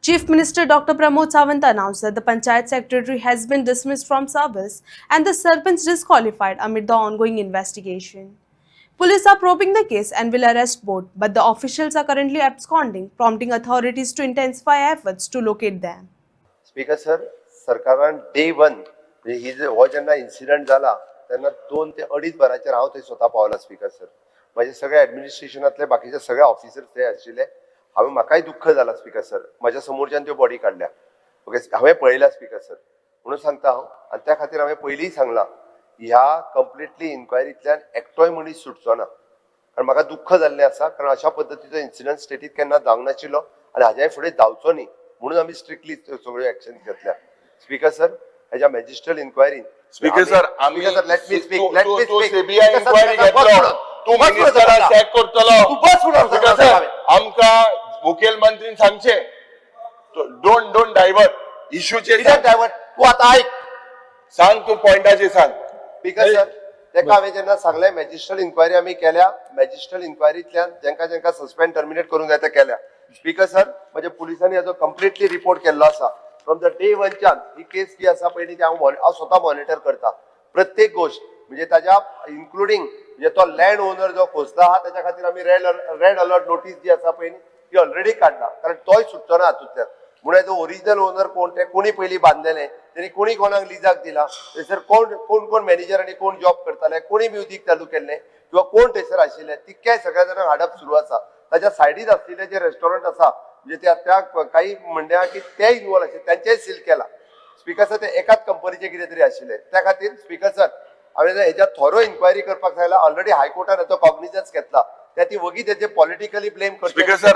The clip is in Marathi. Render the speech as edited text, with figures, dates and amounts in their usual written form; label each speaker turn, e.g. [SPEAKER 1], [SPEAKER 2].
[SPEAKER 1] Chief Minister Dr. Pramod Sawant announced that the Panchayat Secretary has been dismissed from service and the Sarpanch disqualified amid the ongoing investigation. Police are probing the case and will arrest both, but the officials are currently absconding, prompting authorities to intensify efforts to locate them.
[SPEAKER 2] Speaker sir, सरकारान डे वन हो जेन्ना इन्सिडंट जाला तेन्ना 2 ते 2.5 वरांचेर हांव थंय स्वता पावला स्पीकर सर. माझे सगळे ऍडमिनिस्ट्रेशनातले बाकीचे सगळे ऑफिसर्स थंय आशिल्ले. हांवें म्हाकाय दुख्ख जाला स्पीकर सर, म्हाज्या समोरच्यान त्यो बॉडी काडल्या. ओके, हांवें पळयला स्पीकर सर म्हणून सांगता हांव. आनी त्या खातीर हांवें पयलींय सांगलां ह्या कंप्लिटली इन्क्वायरींतल्यान एकटोय मनीस सुटचो ना, कारण म्हाका दुख्ख जाल्लें आसा. कारण अशा पद्दतीचो इन्सिडंट स्टेटीत केन्ना जावंक नाशिल्लो आनी हाज्याय फुडें जावचो न्ही म्हणून आमी स्ट्रिक्टली सगळ्यो एक्शन घेतल्या. स्पीकर सर, हेज्या मॅजिस्ट्रल इन्क्वायरीन
[SPEAKER 3] स्पीकर सर, आम्ही
[SPEAKER 2] let me speak
[SPEAKER 3] CBI inquiry घेतलो, तू मिनिस्टरा चॅक करतलो. स्पीकर सर, आमका मुखेलमंत्रीन सांगचे डोंट डायवर्ट इश्यूचेर
[SPEAKER 2] डायवर्ट. तू आता ऐक
[SPEAKER 3] सांग, तू पॉइंटाचेर सांग.
[SPEAKER 2] स्पीकर सर, तेका हांवें जेन्ना सांगलें मॅजिस्ट्रल इन्क्वायरी आमी केल्या, मॅजिस्ट्रल इन्क्वायरींतल्यान जेंका जेंका सस्पेंड टर्मिनेट करूंक जाय ते केल्या. स्पीकर सर, म्हणजे पुलिसांनी हाजो कंप्लिटली रिपोर्ट केल्लो आसा. फ्रॉम द डे वनच्यान ही केस जी आसा पळय ती हांव स्वता मॉनिटर करता. प्रत्येक गोष्ट म्हणजे ताज्या इन्क्लुडींग म्हणजे तो लँड ओनर जो खोसला आहा त्याच्या खातीर आमी रेड अलर्ट नोटीस जी आसा पळय ती ऑलरेडी काडला, कारण तोय सुटचो ना हातूंतल्यान. म्हणून जो ओरिजिनल ओनर कोण ते कोणी पयलीं बांदलेले, तेणी कोणी कोणाक लिजाक दिला, थंयसर कोण मॅनेजर आनी कोण जॉब करताले, कोणी म्युजीक चालू केल्लें किंवा कोण थंयसर आशिल्ले, तितक्याय सगळ्या जाणांक हाडप सुरू आसा. ताच्या सायडीत आसलेले जे रेस्टॉरंट आसा म्हणजे त्या काही म्हणल्या की ते इन्वॉल्व आशिल्ले त्यांचेय सील केला. स्पीकर सर, ते एकाच कंपनीचे कितें तरी आशिल्ले. त्या खातीर स्पीकर सर हांवें हेच्या थोरो इन्क्वायरी करपाक सांगला. ऑलरेडी हायकोर्टान हेचो कॉग्निजन्स घेतला. त्या ती वगीच हेचे पॉलिटिकली ब्लेम करता.
[SPEAKER 3] Speaker sir,